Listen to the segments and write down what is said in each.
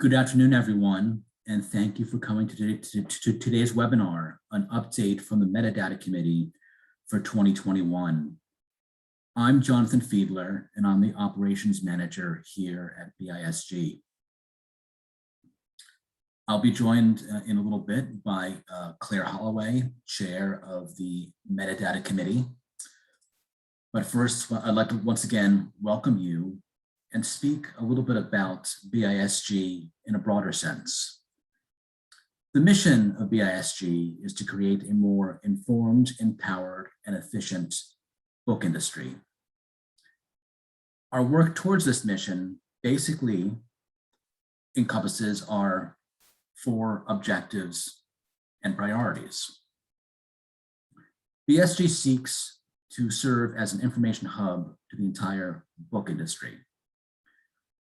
Good afternoon, everyone, and thank you for coming to today's webinar, an update from the Metadata Committee for 2021. I'm Jonathan Fiedler, and I'm the Operations Manager here at BISG. I'll be joined in a little bit by Claire Holloway, Chair of the Metadata Committee. But first, I'd like to once again welcome you and speak a little bit about BISG in a broader sense. The mission of BISG is to create a more informed, empowered, and efficient book industry. Our work towards this mission basically encompasses our 4 objectives and priorities. BISG seeks to serve as an information hub to the entire book industry.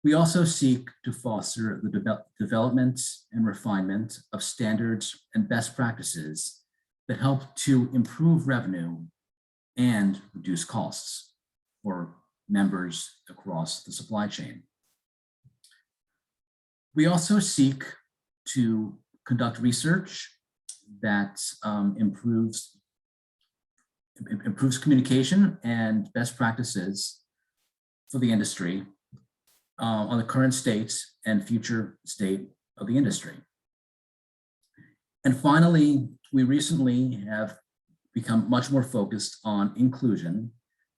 We also seek to foster the development and refinement of standards and best practices that help to improve revenue and reduce costs for members across the supply chain. We also seek to conduct research that improves communication and best practices for the industry on the current state and future state of the industry. And finally, we recently have become much more focused on inclusion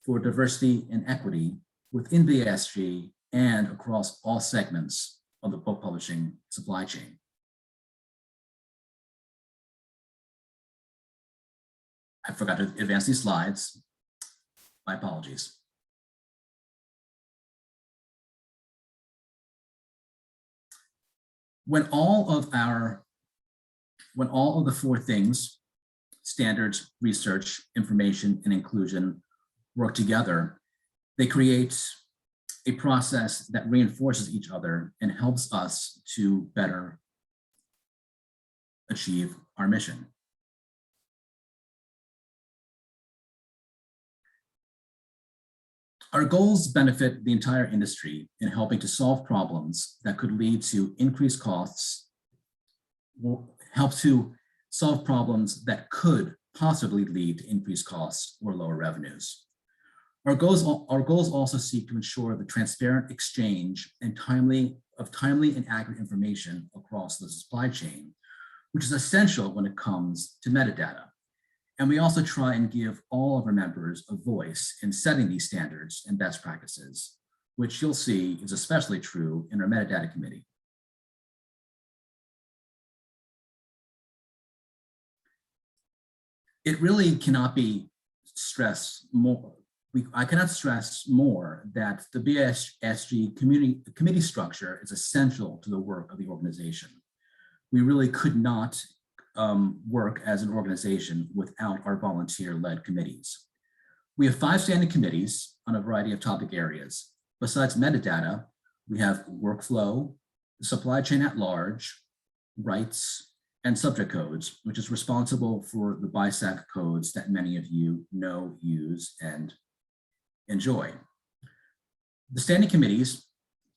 for diversity and equity within BISG and across all segments of the book publishing supply chain. I forgot to advance these slides. My apologies. When all of the 4 things, standards, research, information, and inclusion, work together, they create a process that reinforces each other and helps us to better achieve our mission. Our goals benefit the entire industry in helping to solve problems that could lead to increased costs, help to solve problems that could possibly lead to increased costs or lower revenues. Our goals also seek to ensure the transparent exchange and timely and accurate information across the supply chain, which is essential when it comes to metadata. And we also try and give all of our members a voice in setting these standards and best practices, which you'll see is especially true in our Metadata Committee. It really cannot be stressed more. I cannot stress more that the BISG committee structure is essential to the work of the organization. We really could not work as an organization without our volunteer-led committees. We have 5 standing committees on a variety of topic areas. Besides metadata, we have workflow, the supply chain at large, rights, and subject codes, which is responsible for the BISAC codes that many of you know, use, and enjoy. The standing committees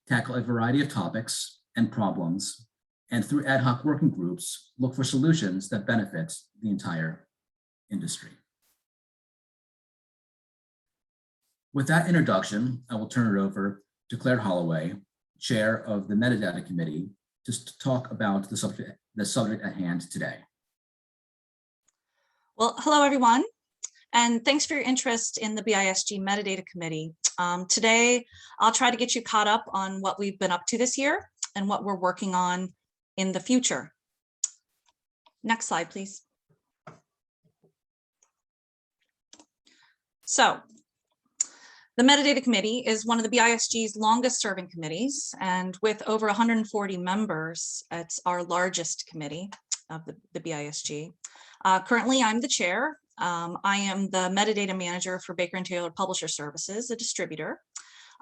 tackle a variety of topics and problems, and through ad hoc working groups, look for solutions that benefit the entire industry. With that introduction, I will turn it over to Claire Holloway, Chair of the Metadata Committee, to talk about the subject at hand today. Well, hello, everyone, and thanks for your interest in the BISG Metadata Committee. Today, I'll try to get you caught up on what we've been up to this year and what we're working on in the future. Next slide, please. So, the Metadata Committee is one of the BISG's longest serving committees, and with over 140 members, it's our largest committee of the BISG. Currently, I'm the chair. I am the metadata manager for Baker & Taylor Publisher Services, a distributor.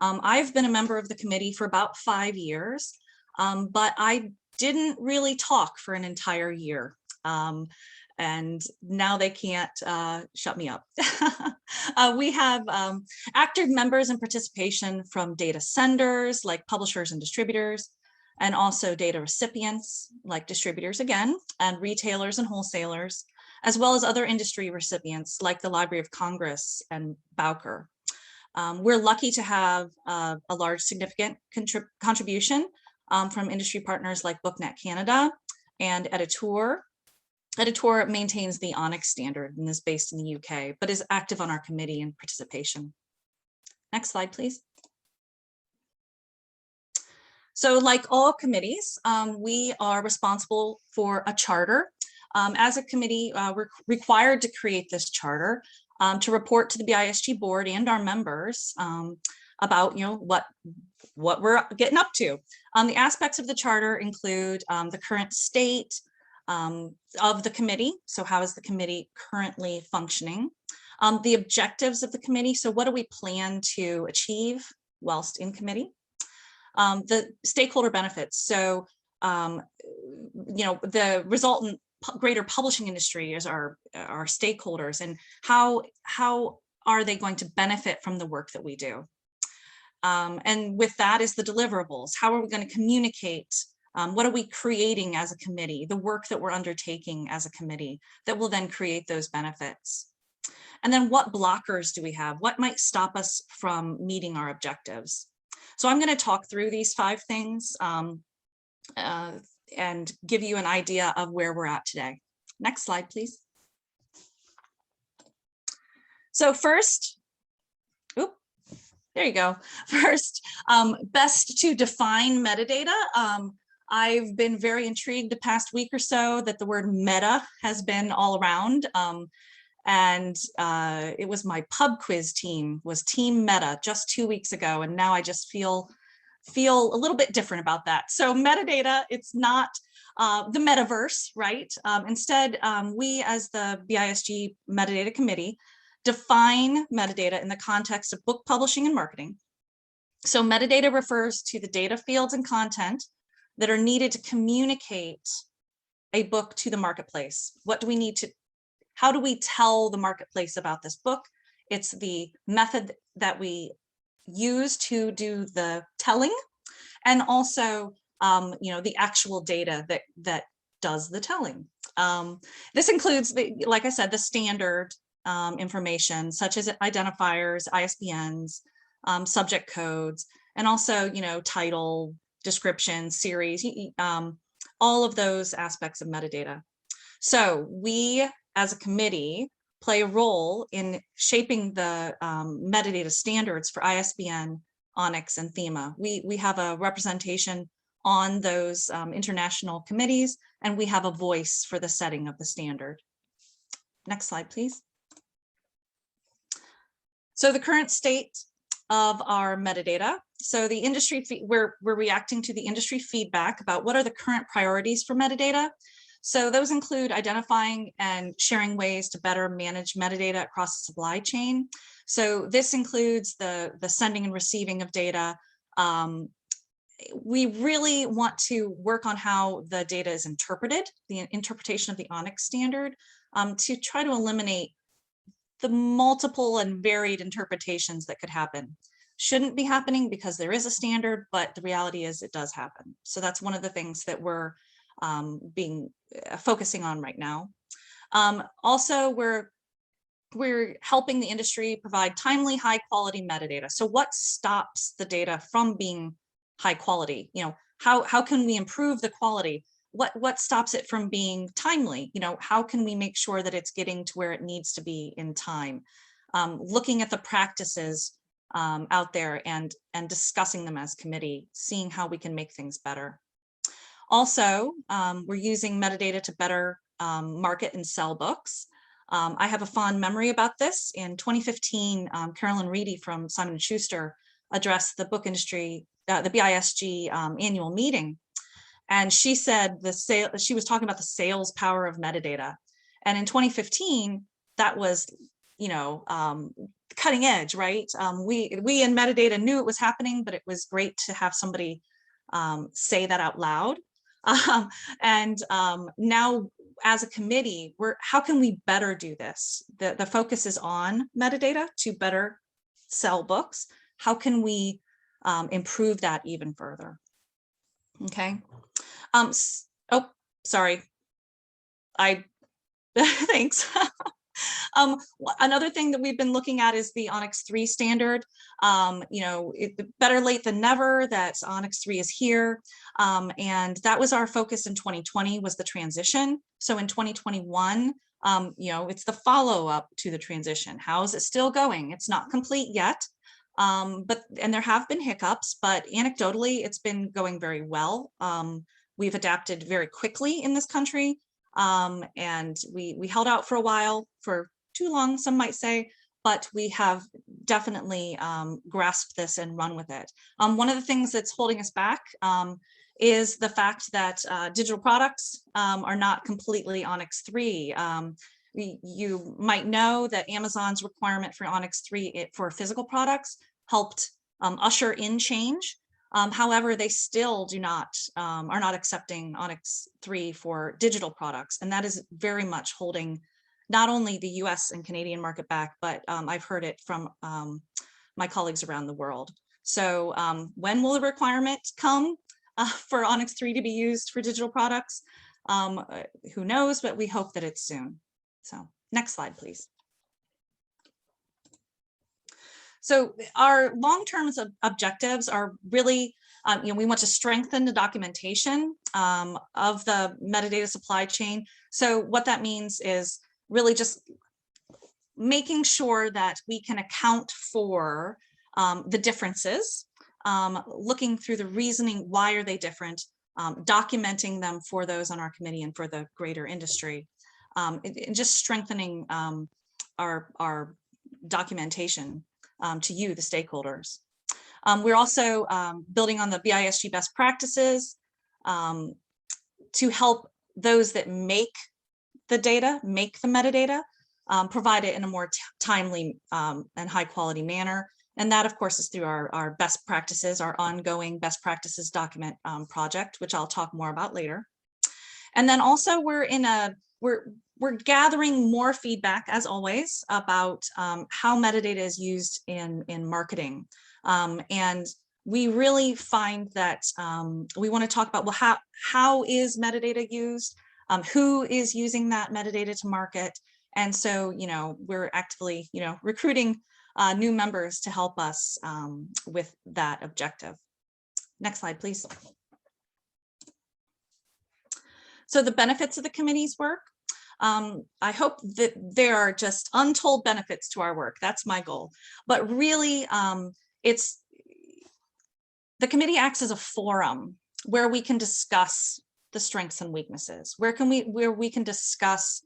I've been a member of the committee for about 5 years, but I didn't really talk for an entire year. And now they can't shut me up. We have active members and participation from data senders like publishers and distributors, and also data recipients like distributors again, and retailers and wholesalers, as well as other industry recipients like the Library of Congress and Bowker. We're lucky to have a large significant contribution from industry partners like BookNet Canada and Editor. Editor maintains the Onyx standard and is based in the UK, but is active on our committee and participation. Next slide, please. So like all committees, we are responsible for a charter. As a committee, we're required to create this charter to report to the BISG board and our members about what we're getting up to. The aspects of the charter include the current state of the committee. So how is the committee currently functioning? The objectives of the committee. So what do we plan to achieve whilst in committee? The stakeholder benefits. So, the resultant greater publishing industry is our stakeholders, and how are they going to benefit from the work that we do? And with that is the deliverables. How are we going to communicate? What are we creating as a committee? The work that we're undertaking as a committee that will then create those benefits. And then what blockers do we have? What might stop us from meeting our objectives? So I'm going to talk through these 5 things and give you an idea of where we're at today. Next slide, please. So first, there you go. First, best to define metadata. I've been very intrigued the past week or so that the word meta has been all around. And it was my pub quiz team was Team Meta just 2 weeks ago, and now I just feel a little bit different about that. So metadata, it's not the metaverse, right? Instead, we as the BISG Metadata Committee define metadata in the context of book publishing and marketing. So metadata refers to the data fields and content that are needed to communicate a book to the marketplace. What do we need to How do we tell the marketplace about this book? It's the method that we use to do the telling, and also, the actual data that does the telling. This includes, like I said, the standard information such as identifiers, ISBNs, subject codes, and also, title, description, series, all of those aspects of metadata. So we, as a committee, play a role in shaping the metadata standards for ISBN, Onyx, and Thema. We have a representation on those international committees, and we have a voice for the setting of the standard. Next slide, please. So the current state of our metadata. So the industry, we're reacting to the industry feedback about what are the current priorities for metadata. So those include identifying and sharing ways to better manage metadata across the supply chain. So this includes the sending and receiving of data. We really want to work on how the data is interpreted, the interpretation of the Onyx standard, to try to eliminate the multiple and varied interpretations that could happen. Shouldn't be happening because there is a standard, but the reality is it does happen. So that's one of the things that we're focusing on right now. Also, we're helping the industry provide timely, high quality metadata. So what stops the data from being high quality? How can we improve the quality? What stops it from being timely? How can we make sure that it's getting to where it needs to be in time? Looking at the practices out there and discussing them as committee, seeing how we can make things better. Also, we're using metadata to better market and sell books. I have a fond memory about this. In 2015, Carolyn Reedy from Simon & Schuster addressed the book industry, the BISG annual meeting. And she said she was talking about the sales power of metadata. And in 2015, that was, cutting edge, right? We in metadata knew it was happening, but it was great to have somebody say that out loud. Now as a committee, how can we better do this? The focus is on metadata to better sell books. How can we improve that even further? Okay. Oh, sorry. Thanks. Another thing that we've been looking at is the Onyx 3 standard. Better late than never that Onyx 3 is here. And that was our focus in 2020 was the transition. So in 2021, it's the follow-up to the transition. How is it still going? It's not complete yet. And there have been hiccups, but anecdotally, it's been going very well. We've adapted very quickly in this country. And we held out for a while, for too long, some might say, but we have definitely grasped this and run with it. One of the things that's holding us back is the fact that digital products are not completely Onyx 3. You might know that Amazon's requirement for Onyx 3 for physical products helped usher in change. However, they still are not accepting Onyx 3 for digital products. And that is very much holding not only the US and Canadian market back, but I've heard it from my colleagues around the world. So when will the requirement come for Onyx 3 to be used for digital products? Who knows, but we hope that it's soon. So next slide, please. So our long-term objectives are really, we want to strengthen the documentation of the metadata supply chain. So what that means is really just making sure that we can account for the differences, looking through the reasoning, why are they different, documenting them for those on our committee and for the greater industry, and just strengthening our documentation to you, the stakeholders. We're also building on the BISG best practices to help those that make the data, make the metadata, provide it in a more timely and high quality manner. And that, of course, is through our best practices, our ongoing best practices document project, which I'll talk more about later. And then also we're gathering more feedback, as always, about how metadata is used in marketing. And we really find that we want to talk about, well, how is metadata used? Who is using that metadata to market? And so, we're actively, recruiting new members to help us with that objective. Next slide, please. So the benefits of the committee's work. I hope that there are just untold benefits to our work. That's my goal. But really, the committee acts as a forum where we can discuss the strengths and weaknesses, where we can discuss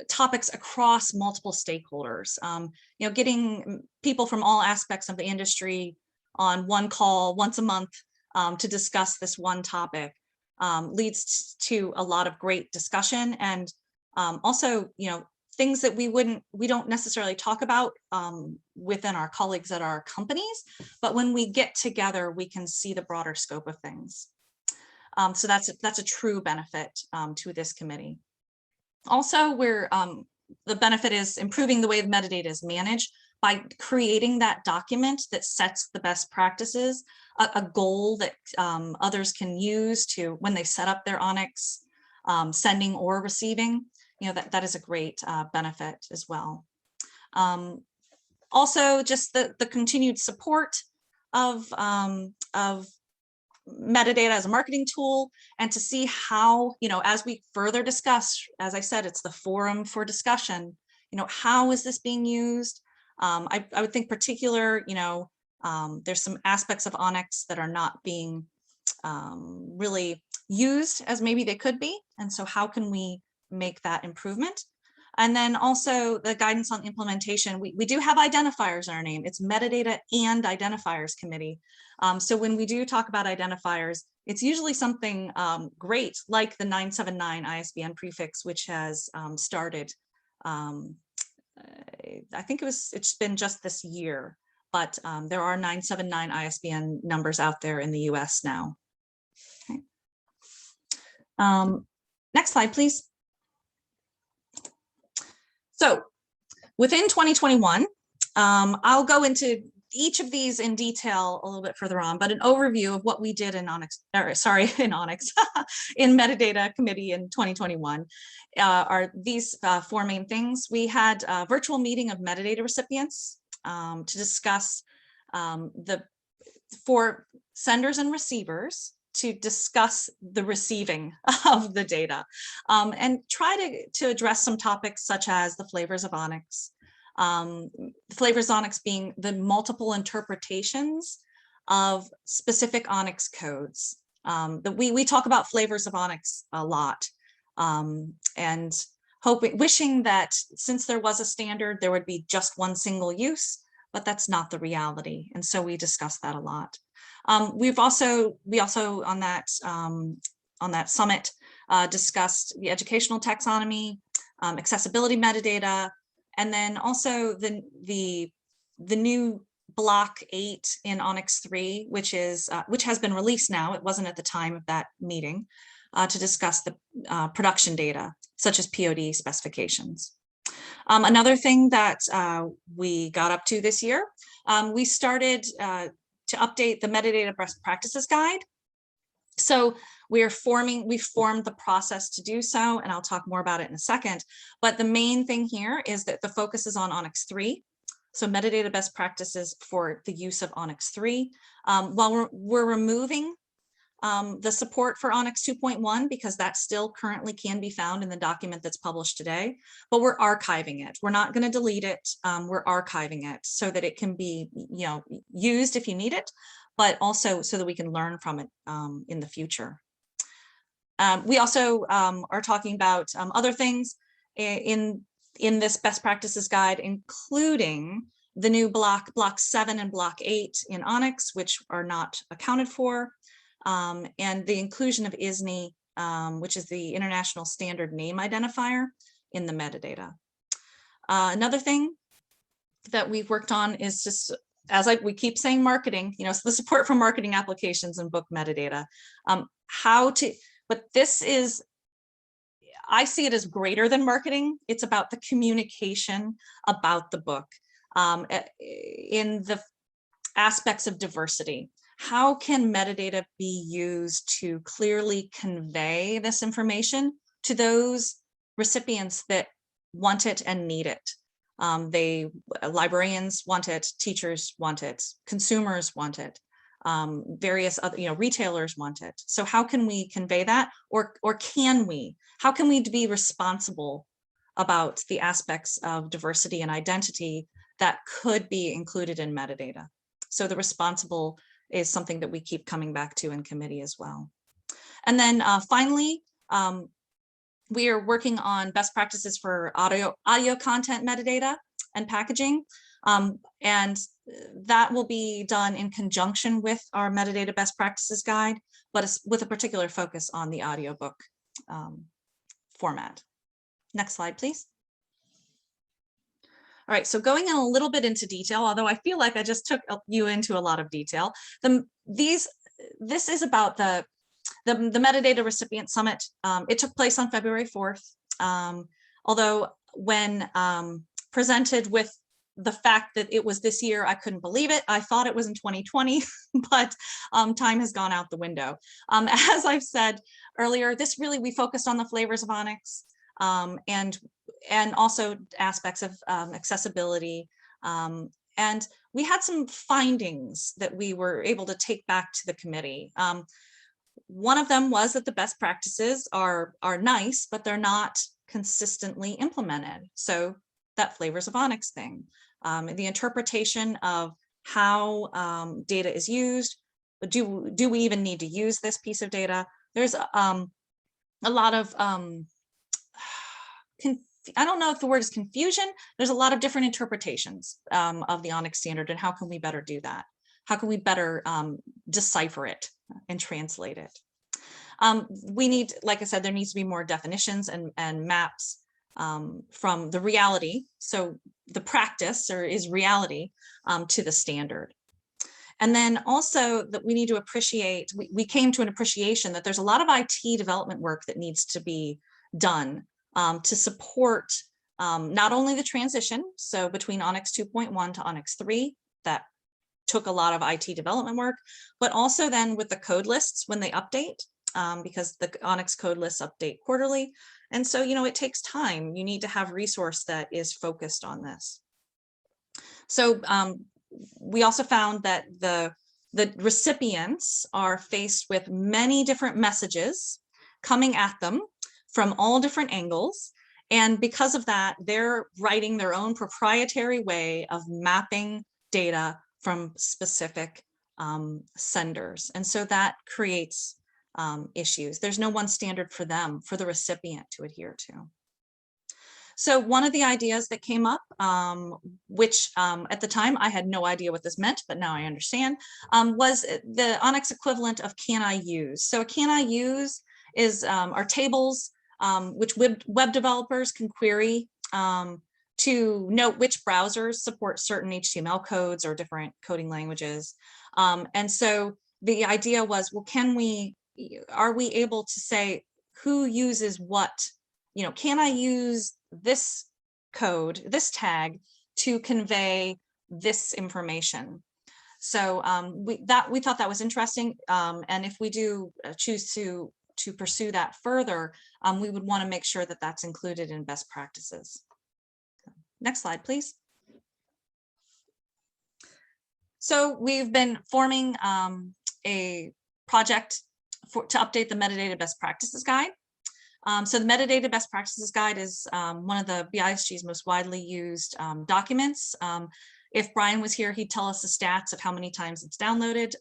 topics across multiple stakeholders. Getting people from all aspects of the industry on one call once a month to discuss this one topic leads to a lot of great discussion, and also things that we don't necessarily talk about within our colleagues at our companies, but when we get together we can see the broader scope of things. So that's a true benefit to this committee. Also, the benefit is improving the way the metadata is managed by creating that document that sets the best practices, a goal that others can use to when they set up their Onyx, sending or receiving. That is a great benefit as well. Also, just the continued support of metadata as a marketing tool, and to see how, as we further discuss, as I said, it's the forum for discussion, how is this being used? I would think particular, there's some aspects of Onyx that are not being really used as maybe they could be. And so how can we make that improvement? And then also the guidance on implementation. We do have identifiers in our name. It's Metadata and Identifiers Committee. So when we do talk about identifiers, it's usually something great, like the 979 ISBN prefix, which has started. I think it's been just this year, but there are 979 ISBN numbers out there in the US now. Okay. Next slide, please. So within 2021, I'll go into each of these in detail a little bit further on, but an overview of what we did in Onyx, or sorry, in Onyx, in Metadata Committee in 2021 are these four main things. We had a virtual meeting of metadata recipients to discuss for senders and receivers to discuss the receiving of the data and try to address some topics such as the flavors of Onyx. Flavors of Onyx being the multiple interpretations of specific Onyx codes. We talk about flavors of Onyx a lot and wishing that since there was a standard, there would be just one single use, but that's not the reality. And so we discussed that a lot. We also on that summit discussed the educational taxonomy, accessibility metadata, and then also the new block 8 in Onyx 3, which has been released now. It wasn't at the time of that meeting, to discuss the production data, such as POD specifications. Another thing that we got up to this year, we started to update the Metadata Best Practices Guide. So we formed the process to do so, and I'll talk more about it in a second. But the main thing here is that the focus is on Onyx 3. So metadata best practices for the use of Onyx 3. While we're removing the support for Onyx 2.1, because that still currently can be found in the document that's published today, but we're archiving it. We're not going to delete it. We're archiving it so that it can be, used if you need it, but also so that we can learn from it in the future. We also are talking about other things in this best practices guide, including the new block 7 and block 8 in Onyx, which are not accounted for, and the inclusion of ISNI, which is the International Standard Name Identifier, in the metadata. Another thing that we've worked on is just, we keep saying marketing, so the support for marketing applications and book metadata. But this is, I see it as greater than marketing. It's about the communication about the book in the aspects of diversity. How can metadata be used to clearly convey this information to those recipients that want it and need it? Librarians want it, teachers want it, consumers want it, various other, retailers want it. So how can we convey that, or can we? How can we be responsible about the aspects of diversity and identity that could be included in metadata? So the responsible is something that we keep coming back to in committee as well. And then finally, we are working on best practices for audio content metadata and packaging. And that will be done in conjunction with our metadata best practices guide, but with a particular focus on the audiobook format. Next slide, please. All right, so going in a little bit into detail, although I feel like I just took you into a lot of detail. This is about the Metadata Recipient Summit. It took place on February 4th. Although when presented with the fact that it was this year, I couldn't believe it. I thought it was in 2020, but time has gone out the window. As I've said earlier, we focused on the flavors of Onyx, and also aspects of accessibility. And we had some findings that we were able to take back to the committee. One of them was that the best practices are nice, but they're not consistently implemented. So that flavors of Onyx thing, the interpretation of how data is used. Do we even need to use this piece of data? There's a lot of I don't know if the word is confusion. There's a lot of different interpretations of the Onyx standard, and how can we better do that? How can we better decipher it and translate it? We need, like I said, there needs to be more definitions and maps from the reality. So the practice is reality to the standard. And then also that we need to appreciate, we came to an appreciation that there's a lot of IT development work that needs to be done to support not only the transition, so between Onyx 2.1 to Onyx 3, that took a lot of IT development work, but also then with the code lists when they update, because the Onyx code lists update quarterly. And so, it takes time. You need to have resource that is focused on this. So we also found that the recipients are faced with many different messages coming at them from all different angles. And because of that, they're writing their own proprietary way of mapping data from specific senders. And so that creates issues. There's no one standard for them, for the recipient to adhere to. So one of the ideas that came up, which at the time I had no idea what this meant, but now I understand, was the Onyx equivalent of can I use. So a can I use is our tables, which web developers can query to note which browsers support certain HTML codes or different coding languages. And so the idea was, well, are we able to say who uses what? Can I use this code, this tag, to convey this information? So we thought that was interesting. And if we do choose to pursue that further, we would want to make sure that that's included in best practices. Next slide, please. So we've been forming a project to update the Metadata Best Practices Guide. So the Metadata Best Practices Guide is one of the BISG's most widely used documents. If Brian was here, he'd tell us the stats of how many times it's downloaded.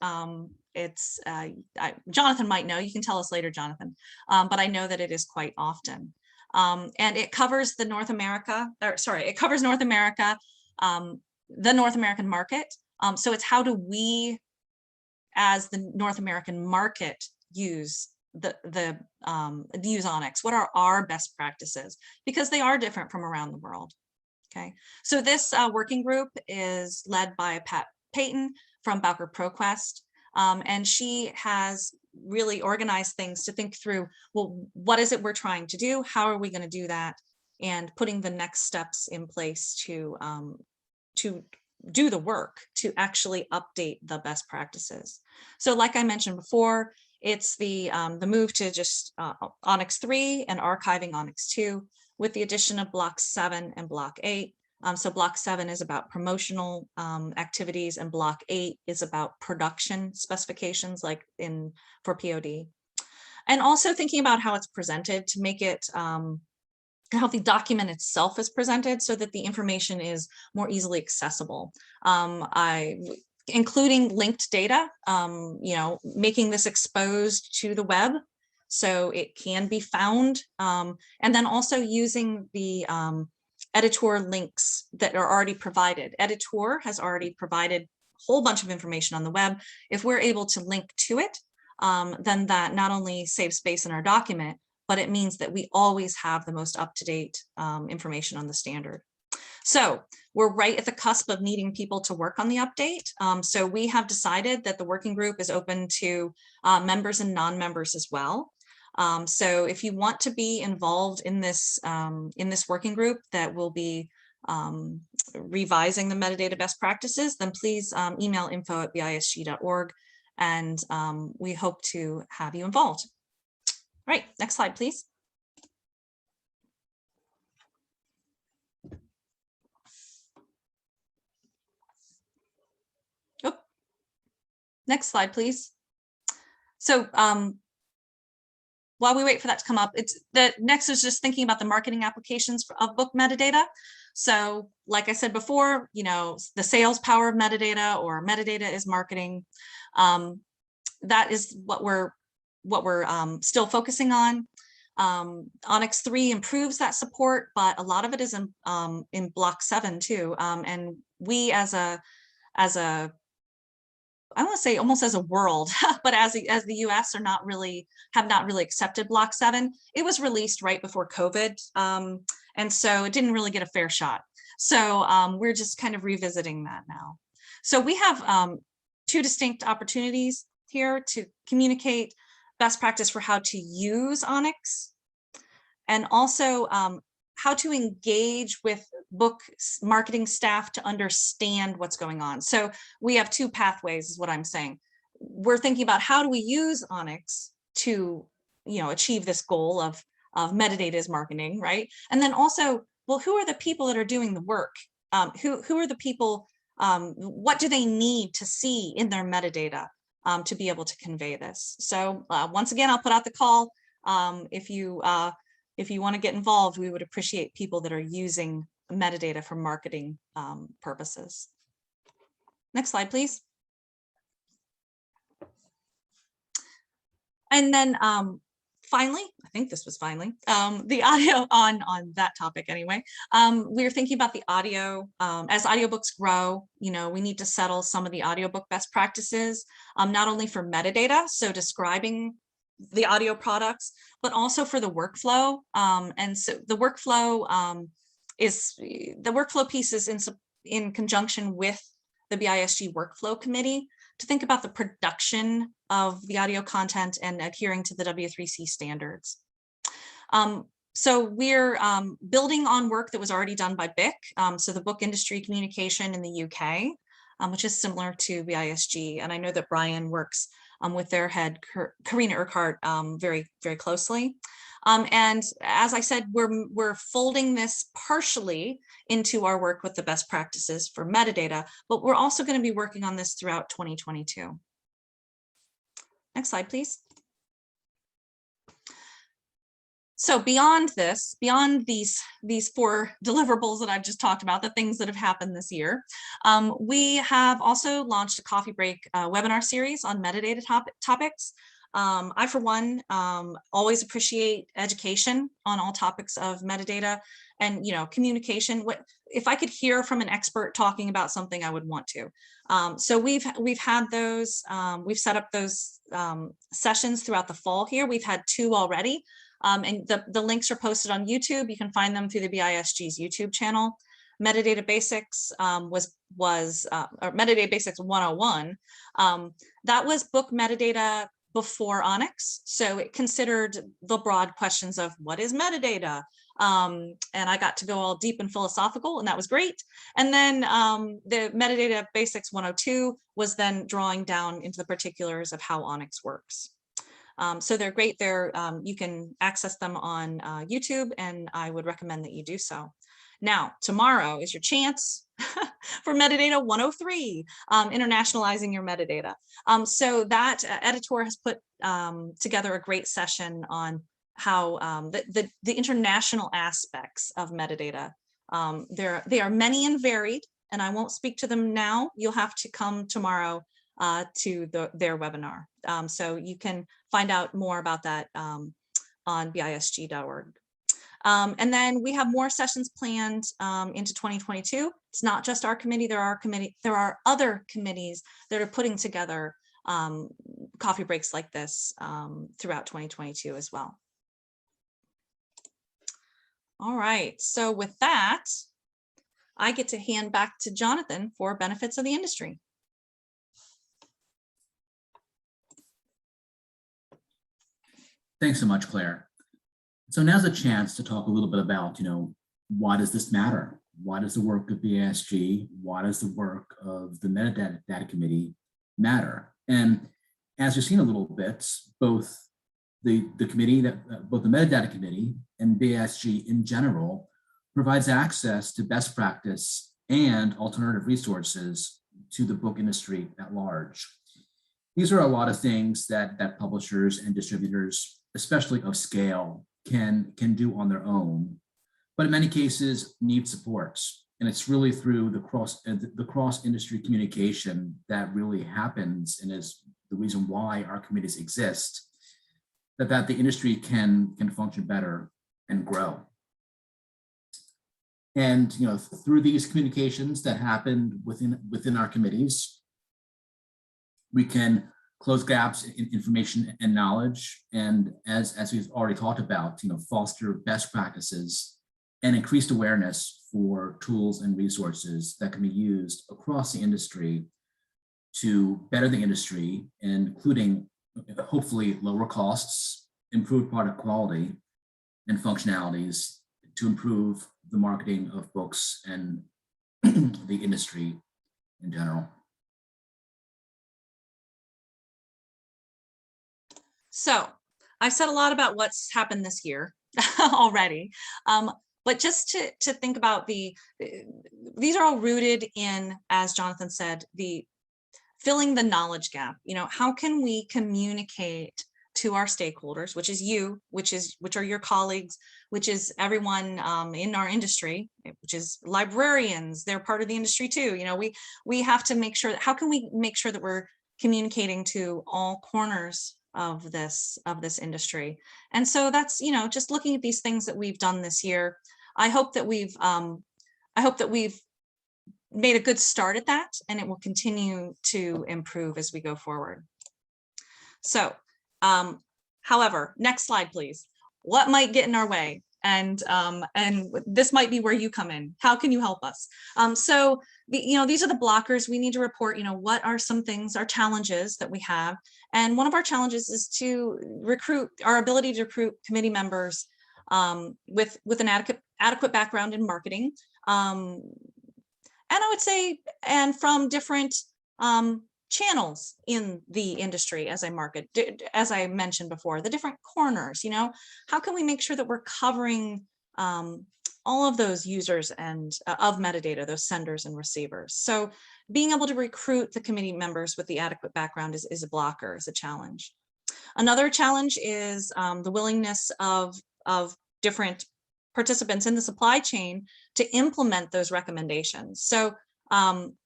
Jonathan might know. You can tell us later, Jonathan. But I know that it is quite often. And it covers the North America, it covers North America, the North American market. So it's how do we, as the North American market, use use Onyx? What are our best practices? Because they are different from around the world. Okay, so this working group is led by Pat Payton from Bowker ProQuest, and she has really organized things to think through, well, what is it we're trying to do? How are we going to do that? And putting the next steps in place to do the work to actually update the best practices. So like I mentioned before, it's the move to just Onyx 3 and archiving Onyx 2 with the addition of block 7 and block 8. So block 7 is about promotional activities, and block 8 is about production specifications, like for POD. And also thinking about how it's presented to make it how the document itself is presented so that the information is more easily accessible. Including linked data, making this exposed to the web so it can be found, and then also using the editor links that are already provided. Editor has already provided a whole bunch of information on the web. If we're able to link to it, then that not only saves space in our document, but it means that we always have the most up-to-date information on the standard. So we're right at the cusp of needing people to work on the update. So we have decided that the working group is open to members and non-members as well. So if you want to be involved in this working group that will be revising the metadata best practices, then please email info@bisg.org, and we hope to have you involved. All right, next slide, please. Oh, next slide, please. So while we wait for that to come up, next is just thinking about the marketing applications of book metadata. So like I said before, the sales power of metadata, or metadata is marketing. That is what we're still focusing on. Onyx 3 improves that support, but a lot of it is in block 7 too. And we as a I want to say almost as a world, but as the US have not really accepted block 7. It was released right before COVID. And so it didn't really get a fair shot. So we're just kind of revisiting that now. So we have 2 distinct opportunities here to communicate best practice for how to use Onyx, and also engage with book marketing staff to understand what's going on. So we have two pathways is what I'm saying. We're thinking about how do we use Onyx to, achieve this goal of metadata as marketing, right? And then also, well, who are the people that are doing the work? Who are the people, what do they need to see in their metadata to be able to convey this? So once again, I'll put out the call. If you want to get involved, we would appreciate people that are using metadata for marketing purposes. Next slide, please. And then finally, I think this was finally, the audio on that topic anyway. We're thinking about the audio as audiobooks grow. We need to settle some of the audiobook best practices, not only for metadata, so describing the audio products, but also for the workflow. And so the workflow piece is in conjunction with the BISG workflow committee to think about the production of the audio content and adhering to the W3C standards. So we're building on work that was already done by BIC, so the book industry communication in the UK, which is similar to BISG. And I know that Brian works with their head, Karina Urquhart, very, very closely. And as I said, we're folding this partially into our work with the best practices for metadata, but we're also going to be working on this throughout 2022. Next slide, please. So beyond this, beyond these 4 deliverables that I've just talked about, the things that have happened this year, we have also launched a coffee break webinar series on metadata topics. I, for one, always appreciate education on all topics of metadata and, communication. If I could hear from an expert talking about something, I would want to. So we've had those, we've set up those sessions throughout the fall here. We've had 2 already. And the links are posted on YouTube. You can find them through the BISG's YouTube channel. Metadata Basics or Metadata Basics 101. That was book metadata before Onyx. So it considered the broad questions of what is metadata? And I got to go all deep and philosophical, and that was great. And then the Metadata Basics 102 was then drawing down into the particulars of how Onyx works. So they're great. You can access them on YouTube, and I would recommend that you do so. Now, tomorrow is your chance for Metadata 103, internationalizing your metadata. So that editor has put together a great session on how the international aspects of metadata. They are many and varied, and I won't speak to them now. You'll have to come tomorrow to their webinar. So you can find out more about that on bisg.org. And then we have more sessions planned into 2022. It's not just our committee. There are other committees that are putting together coffee breaks like this throughout 2022 as well. All right, so with that, I get to hand back to Jonathan for benefits of the industry. Thanks so much, Claire. So now's a chance to talk a little bit about, why does this matter? Why does the work of BISG, why does the work of the Metadata Committee matter? And as you've seen a little bit, both the Metadata Committee and BISG in general provides access to best practice and alternative resources to the book industry at large. These are a lot of things that publishers and distributors, especially of scale, can do on their own, but in many cases need supports. And it's really through the cross-industry communication that really happens and is the reason why our committees exist, that the industry can function better and grow. And through these communications that happen within our committees, we can close gaps in information and knowledge, and as we've already talked about, foster best practices and increased awareness for tools and resources that can be used across the industry to better the industry, including hopefully lower costs, improved product quality and functionalities, to improve the marketing of books and the industry in general. So I've said a lot about what's happened this year already, but just to think about these are all rooted in, as Jonathan said, the filling the knowledge gap. You know, how can we communicate to our stakeholders, which is you, which are your colleagues, which is everyone in our industry, which is librarians, they're part of the industry too. You know, we have to make sure that, how can we make sure that we're communicating to all corners of this industry? And so that's, you know, just looking at these things that we've done this year. I hope that we've made a good start at that, and it will continue to improve as we go forward. So, however, next slide, please. What might get in our way? And this might be where you come in. How can you help us? So, you know, these are the blockers. We need to report, you know, what are some things, our challenges that we have. And one of our challenges is to recruit, our ability to recruit committee members with an adequate background in marketing. And I would say, and from different channels in the industry as I mentioned before, the different corners, you know, how can we make sure that we're covering all of those users and of metadata, those senders and receivers? So being able to recruit the committee members with the adequate background is a blocker, is a challenge. Another challenge is the willingness of different participants in the supply chain to implement those recommendations. So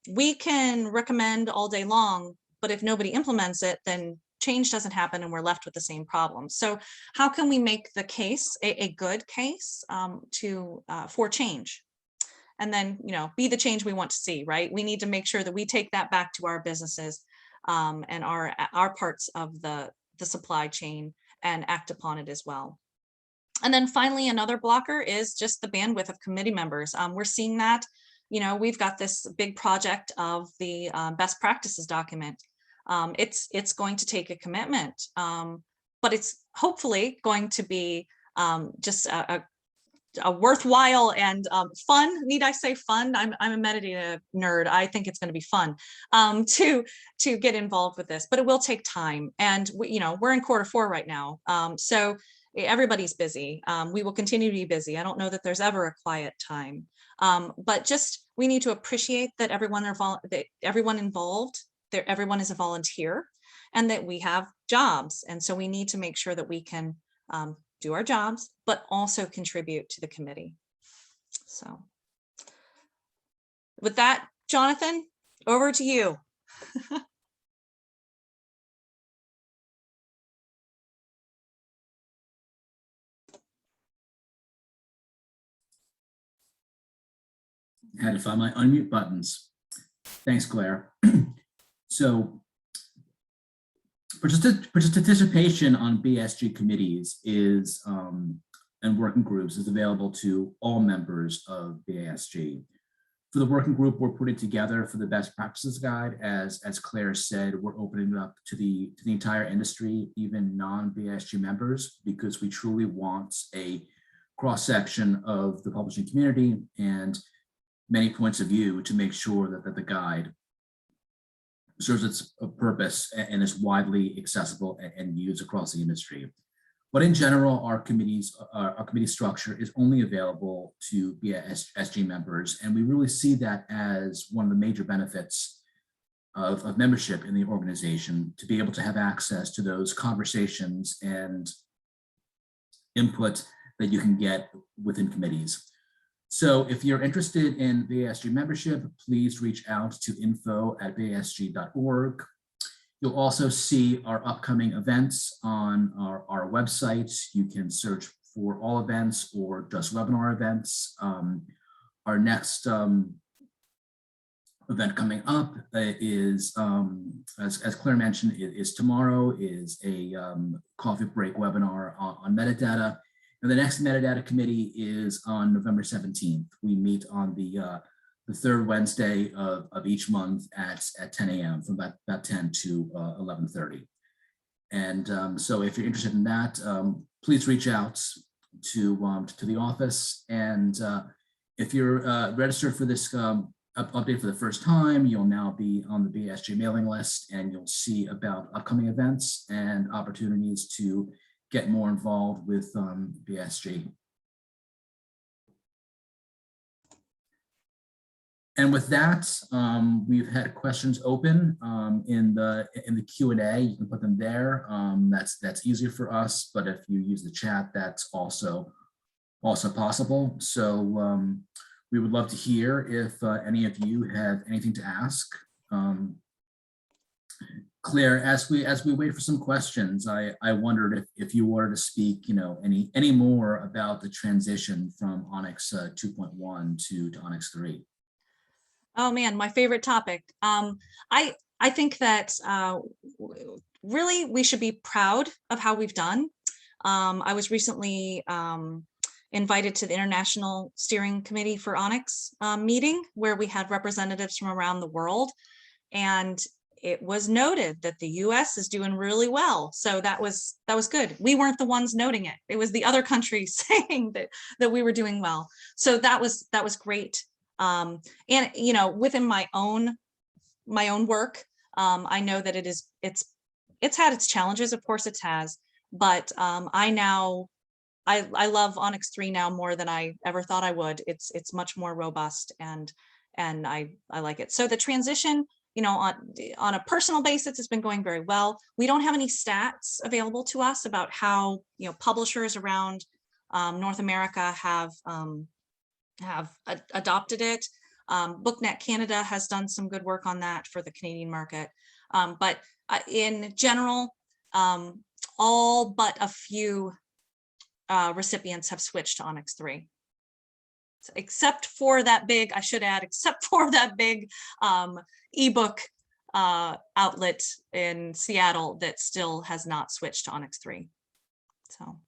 we can recommend all day long, but if nobody implements it, then change doesn't happen and we're left with the same problem. So how can we make the case a good case for change? And then, you know, be the change we want to see, right? We need to make sure that we take that back to our businesses and our parts of the supply chain and act upon it as well. And then finally, another blocker is just the bandwidth of committee members. We're seeing that, you know, we've got this big project of the best practices document. It's going to take a commitment, but it's hopefully going to be just a worthwhile and fun. Need I say fun? I'm a metadata nerd. I think it's going to be fun to get involved with this, but it will take time. And you know, we're in Q4 right now, so everybody's busy. We will continue to be busy. I don't know that there's ever a quiet time, but just we need to appreciate that everyone involved, everyone is a volunteer, and that we have jobs. And so we need to make sure that we can do our jobs, but also contribute to the committee. So with that, Jonathan, over to you. I had to find my unmute buttons. Thanks, Claire. So participation on BSG committees is and working groups is available to all members of BISG. For the working group we're putting together for the best practices guide, as Claire said, we're opening it up to the entire industry, even non-BISG members, because we truly want a cross-section of the publishing community and many points of view to make sure that the guide serves its purpose and is widely accessible and used across the industry. But in general, our committee structure is only available to BISG members, and we really see that as one of the major benefits of membership in the organization, to be able to have access to those conversations and input that you can get within committees. So if you're interested in BISG membership, please reach out to info@bisg.org. You'll also see our upcoming events on our website. You can search for all events or just webinar events. Our next event coming up is, as Claire mentioned, is tomorrow, is a coffee break webinar on metadata. And the next metadata committee is on November 17th. We meet on the third Wednesday of each month at 10 a.m. from about 10 to 11:30. And so if you're interested in that, please reach out to the office. And if you're registered for this update for the first time, you'll now be on the BISG mailing list, and you'll see about upcoming events and opportunities to get more involved with BISG. And with that, we've had questions open in the Q&A. You can put them there. That's easier for us, but if you use the chat, that's also possible. So we would love to hear if any of you have anything to ask. Claire, as we wait for some questions, I wondered if you wanted to speak, any more about the transition from Onyx 2.1 to Onyx 3. Oh man, my favorite topic. I think that really we should be proud of how we've done. I was recently invited to the International Steering Committee for Onyx meeting, where we had representatives from around the world, and it was noted that the US is doing really well. So that was good. We weren't the ones noting it. It was the other countries saying that we were doing well. So that was great. And within my own work, I know that it's had its challenges. Of course it has, but I love Onyx 3 now more than I ever thought I would. It's much more robust, and I like it. So the transition, on a personal basis, it's been going very well. We don't have any stats available to us about how publishers around North America have adopted it. BookNet Canada has done some good work on that for the Canadian market. But in general, all but a few recipients have switched to Onyx 3. So except for that big, I should add, except for that big ebook outlet in Seattle that still has not switched to Onyx 3. So.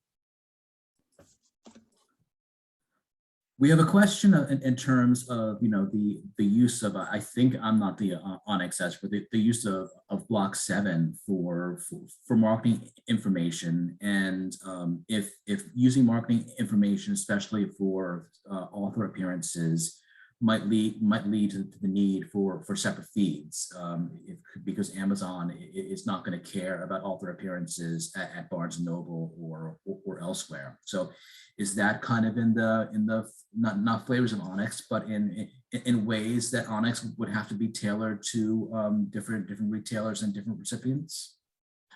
We have a question in terms of the use of I think I'm not the Onyx expert, the use of Block 7 for marketing information, and if using marketing information, especially for author appearances, might lead to the need for separate feeds, because Amazon is not going to care about author appearances at Barnes and Noble or elsewhere. So is that kind of in the not flavors of Onyx, but in ways that Onyx would have to be tailored to different retailers and different recipients?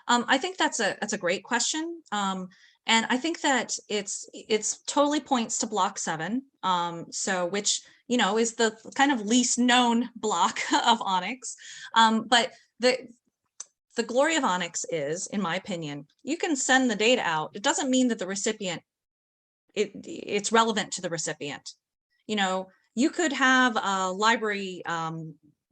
I think that's a great question. And I think that it's totally points to Block 7, so which is the kind of least known block of Onyx. But the glory of Onyx is, in my opinion, you can send the data out. It doesn't mean that the recipient it's relevant to the recipient. You could have a library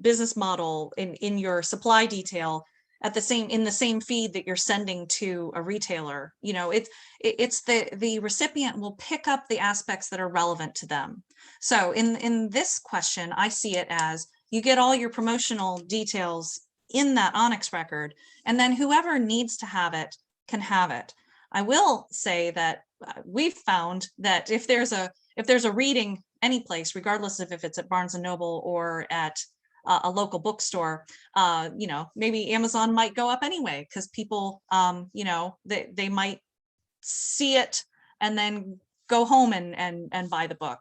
business model in your supply detail in the same feed that you're sending to a retailer. It's the recipient will pick up the aspects that are relevant to them. So in this question, I see it as you get all your promotional details in that Onyx record, and then whoever needs to have it can have it. I will say that we've found that if there's a reading any place, regardless of if it's at Barnes and Noble or at a local bookstore, maybe Amazon might go up anyway, because people, they might see it and then go home and buy the book.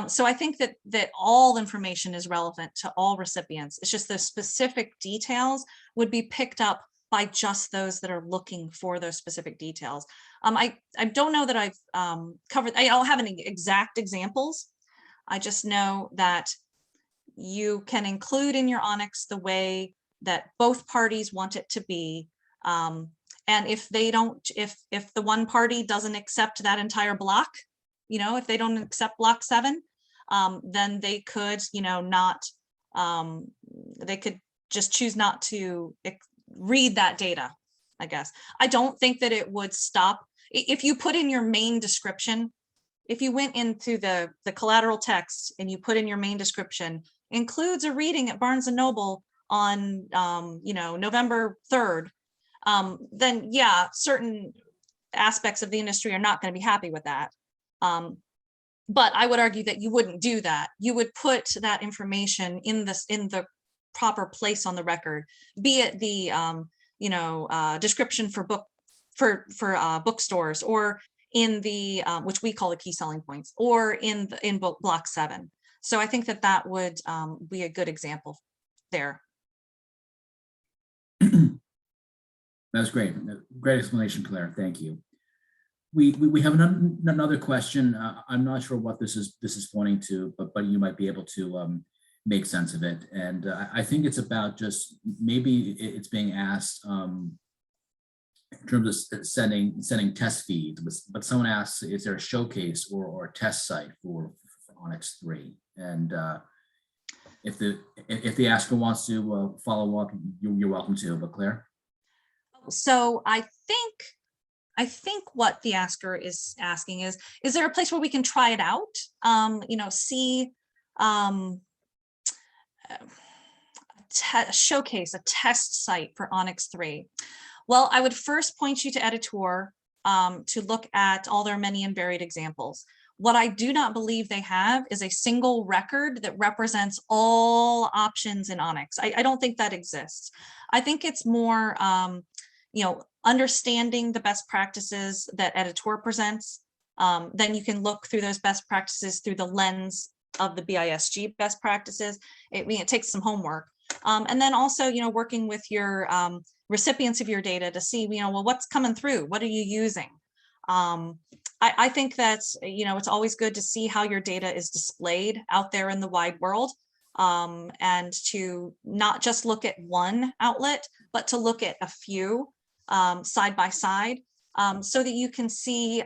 So I think that all information is relevant to all recipients. It's just the specific details would be picked up by just those that are looking for those specific details. I don't know that I've covered, I don't have any exact examples. I just know that you can include in your Onyx the way that both parties want it to be. And if they don't, if the one party doesn't accept that entire block, if they don't accept Block 7, then they could, they could just choose not to read that data, I guess. I don't think that it would stop. If you put in your main description, if you went into the collateral text and you put in your main description, includes a reading at Barnes and Noble on, November 3rd, then yeah, certain aspects of the industry are not going to be happy with that. But I would argue that you wouldn't do that. You would put that information in the proper place on the record, be it the description for bookstores, or in the which we call the key selling points, or in block 7. So I think that would be a good example there. That's great. Great explanation, Claire. Thank you. We have another question. I'm not sure what this is pointing to, but you might be able to make sense of it. And I think it's about just maybe it's being asked in terms of sending test feeds. But someone asks, is there a showcase or a test site for Onyx 3? And if the asker wants to follow up, you're welcome to. But Claire. So I think what the asker is asking is there a place where we can try it out? See showcase, a test site for Onyx 3. Well, I would first point you to Editor to look at all their many and varied examples. What I do not believe they have is a single record that represents all options in Onyx. I don't think that exists. I think it's more understanding the best practices that Editor presents. Then you can look through those best practices through the lens of the BISG best practices. It takes some homework. And then also, working with your recipients of your data to see, well, what's coming through? What are you using? I think that's, it's always good to see how your data is displayed out there in the wide world, and to not just look at one outlet, but to look at a few side by side, so that you can see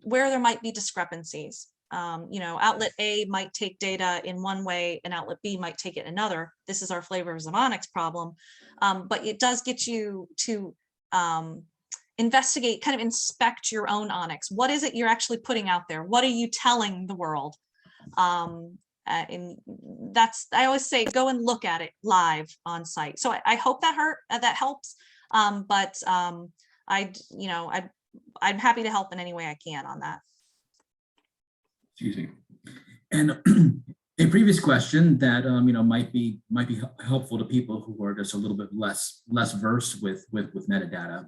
where there might be discrepancies. Outlet A might take data in one way and outlet B might take it another. This is our flavors of Onyx problem, but it does get you to investigate, kind of inspect your own Onyx. What is it you're actually putting out there? What are you telling the world? And I always say, go and look at it live on site. So I hope that helps. But I'm happy to help in any way I can on that. Excuse me. And a previous question that might be helpful to people who are just a little bit less versed with metadata.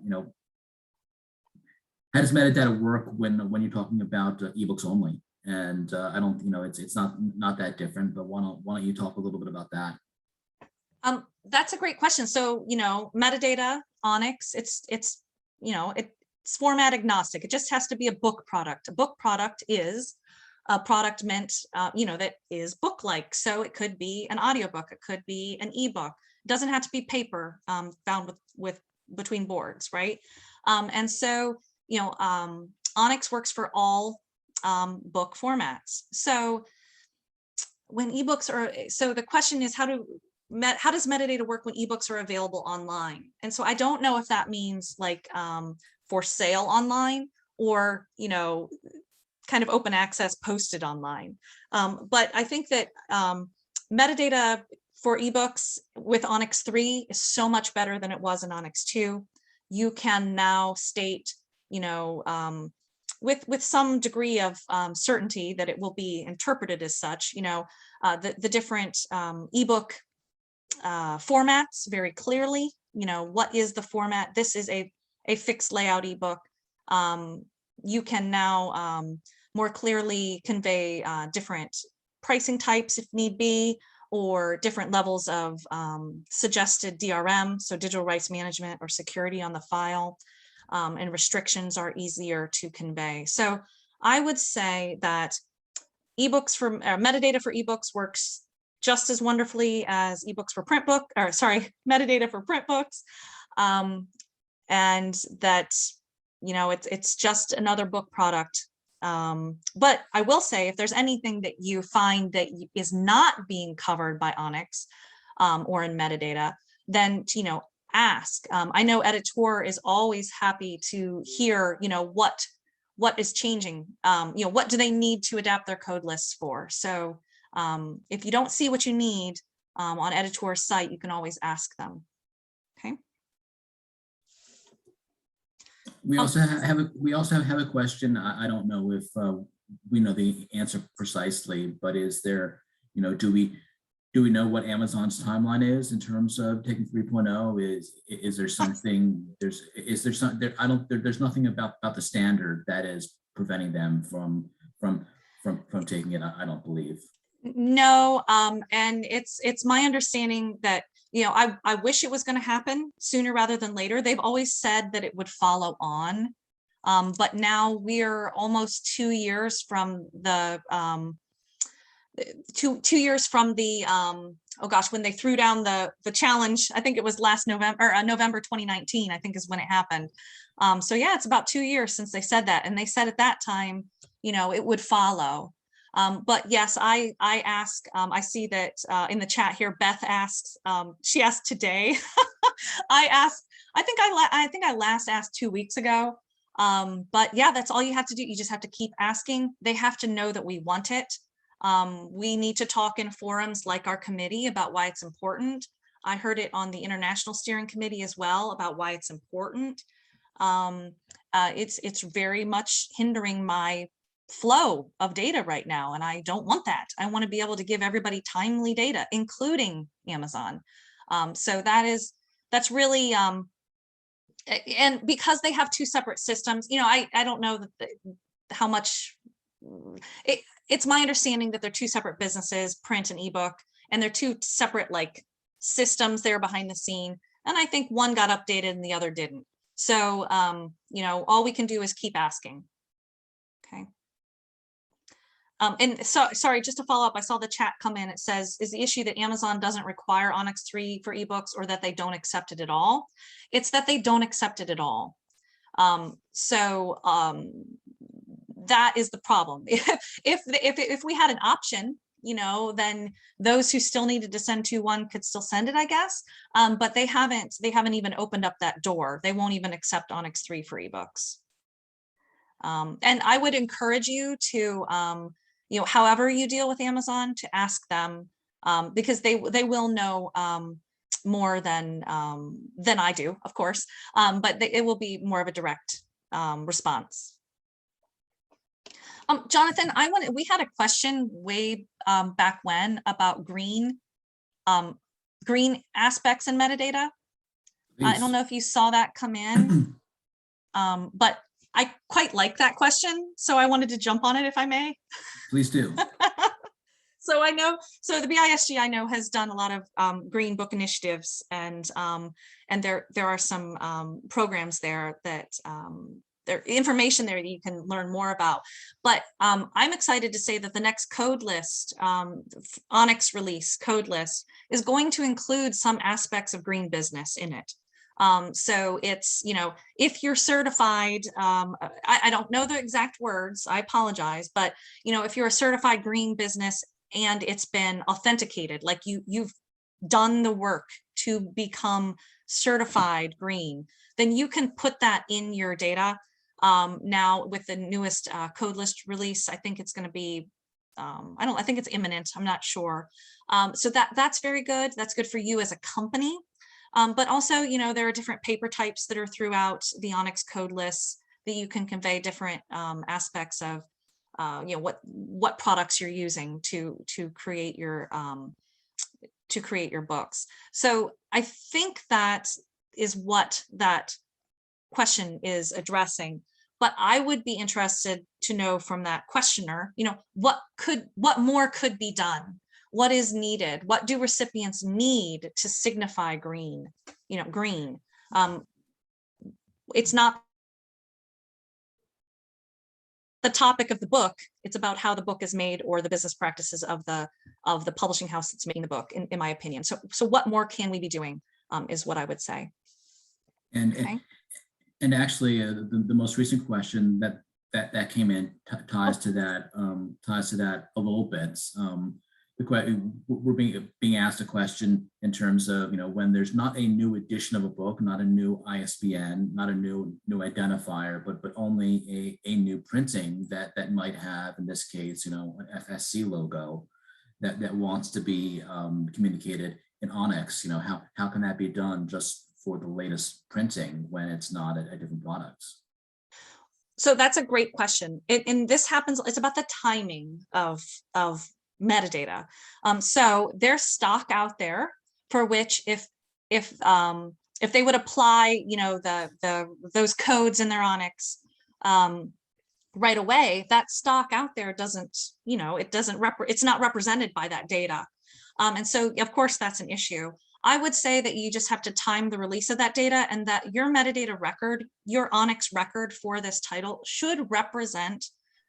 How does metadata work when you're talking about ebooks only? And I don't, it's not that different. But why don't you talk a little bit about that? That's a great question. So metadata, Onyx, it's format agnostic. It just has to be a book product. A book product is a product meant, that is book-like. So it could be an audiobook, it could be an ebook. It doesn't have to be paper found with between boards, right? And so, Onyx works for all book formats. So when ebooks so the question is, how does metadata work when ebooks are available online? And so I don't know if that means like for sale online, or kind of open access posted online. But I think that metadata for ebooks with Onyx 3 is so much better than it was in Onyx 2. You can now state, with some degree of certainty that it will be interpreted as such, the different ebook formats very clearly. What is the format? This is a fixed layout ebook. You can now more clearly convey different pricing types if need be, or different levels of suggested DRM, so digital rights management or security on the file, and restrictions are easier to convey. So I would say that ebooks for metadata for ebooks works just as wonderfully as ebooks for print book, or sorry, metadata for print books, and that it's just another book product. But I will say, if there's anything that you find that is not being covered by Onyx or in metadata, then ask. I know Editor is always happy to hear what is changing. What do they need to adapt their code lists for? So if you don't see what you need on Editor's site, you can always ask them. Okay. We also have a question. I don't know if we know the answer precisely, but is there, do we know what Amazon's timeline is in terms of taking 3.0? Is there something, is there something there? There's nothing about the standard that is preventing them from taking it, I don't believe. No, and it's my understanding that, I wish it was going to happen sooner rather than later. They've always said that it would follow on. But now we're almost 2 years from the 2 years from the oh gosh, when they threw down the challenge. I think it was last November, or November 2019, I think is when it happened. So yeah, it's about 2 years since they said that, and they said at that time, it would follow. But yes, I ask, I see that in the chat here, Beth asks, she asked today. I asked, I think I last asked 2 weeks ago. But yeah, that's all you have to do. You just have to keep asking. They have to know that we want it. We need to talk in forums like our committee about why it's important. I heard it on the International Steering Committee as well about why it's important. It's very much hindering my flow of data right now, and I don't want that. I want to be able to give everybody timely data, including Amazon. So that's really, and because they have 2 separate systems, I don't know that how much it's my understanding that they're 2 separate businesses, print and ebook, and they're 2 separate systems there behind the scene. And I think one got updated and the other didn't. So, all we can do is keep asking. Okay. And so, sorry, just to follow up, I saw the chat come in. It says, is the issue that Amazon doesn't require Onyx 3 for ebooks, or that they don't accept it at all? It's that they don't accept it at all. That is the problem. If we had an option, then those who still needed to send 2.1 could still send it, I guess. But they haven't even opened up that door. They won't even accept Onyx 3 for ebooks. And I would encourage you to, however you deal with Amazon, to ask them, because they will know more than I do, of course, but it will be more of a direct response. Jonathan, we had a question way back when about green aspects in metadata. I don't know if you saw that come in, but I quite like that question, so I wanted to jump on it, if I may. Please do. So the BISG, I know, has done a lot of green book initiatives, and there are some programs there that there's information there that you can learn more about. But I'm excited to say that the next code list, Onyx release code list, is going to include some aspects of green business in it. So it's, if you're certified, I don't know the exact words, I apologize, but, if you're a certified green business and it's been authenticated, like you've done the work to become certified green, then you can put that in your data. Now with the newest code list release, I think it's going to be, I think it's imminent, I'm not sure. So that's very good. That's good for you as a company. But also, there are different paper types that are throughout the Onyx code lists that you can convey different aspects of, what products you're using to create your books. So I think that is what that question is addressing. But I would be interested to know from that questioner, what more could be done? What is needed? What do recipients need to signify green? Green. It's not the topic of the book. It's about how the book is made, or the business practices of the publishing house that's making the book, in my opinion. So what more can we be doing, is what I would say. And actually, the most recent question that came in ties to that a little bit. We're being asked a question in terms of, when there's not a new edition of a book, not a new ISBN, not a new identifier, but only a new printing that might have, in this case, an FSC logo that wants to be communicated in Onyx. How can that be done just for the latest printing when it's not a different product? So that's a great question. And this happens, it's about the timing of metadata. So there's stock out there for which if they would apply, you know, those codes in their Onyx right away, that stock out there doesn't, you know, it's not represented by that data. And so of course that's an issue. I would say that you just have to time the release of that data, and that your metadata record, your Onyx record for this title should represent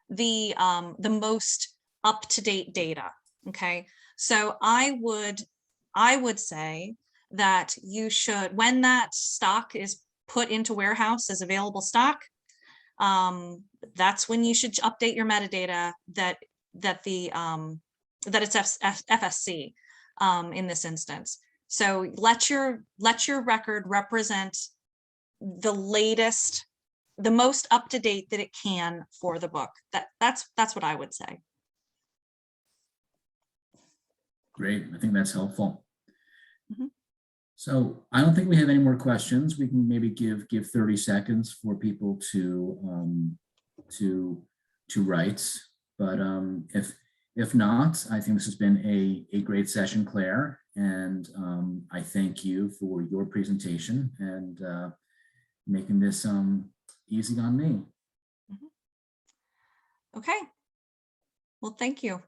the most up-to-date data. Okay, so I would say that you should, when that stock is put into warehouse as available stock, that's when you should update your metadata that it's FSC in this instance. So let your record represent the latest, the most up to date that it can for the book. That's what I would say. Great, I think that's helpful. Mm-hmm. So I don't think we have any more questions. We can maybe give 30 seconds for people to write. But if not, I think this has been a great session, Claire. And I thank you for your presentation and making this easy on me. Mm-hmm. Okay. Well, thank you.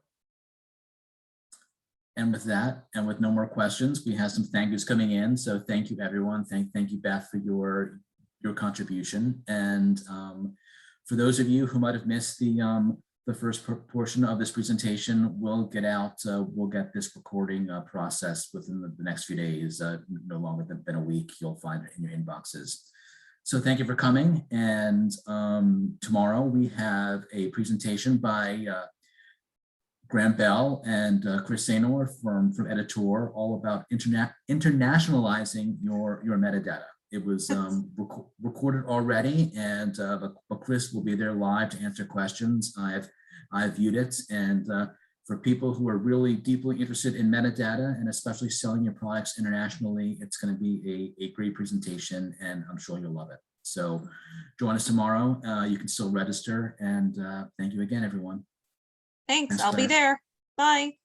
And with that, and with no more questions, we have some thank yous coming in. So thank you, everyone. Thank you, Beth, for your contribution. And for those of you who might have missed the first portion of this presentation, we'll get this recording processed within the next few days, no longer than a week. You'll find it in your inboxes. So thank you for coming. And tomorrow we have a presentation by Graham Bell and Chris Saynor from Editor, all about internationalizing your metadata. It was recorded already, and but Chris will be there live to answer questions. I've viewed it, and for people who are really deeply interested in metadata and especially selling your products internationally, it's going to be a great presentation, and I'm sure you'll love it. So join us tomorrow. You can still register, and thank you again, everyone. Thanks. I'll be there. Bye.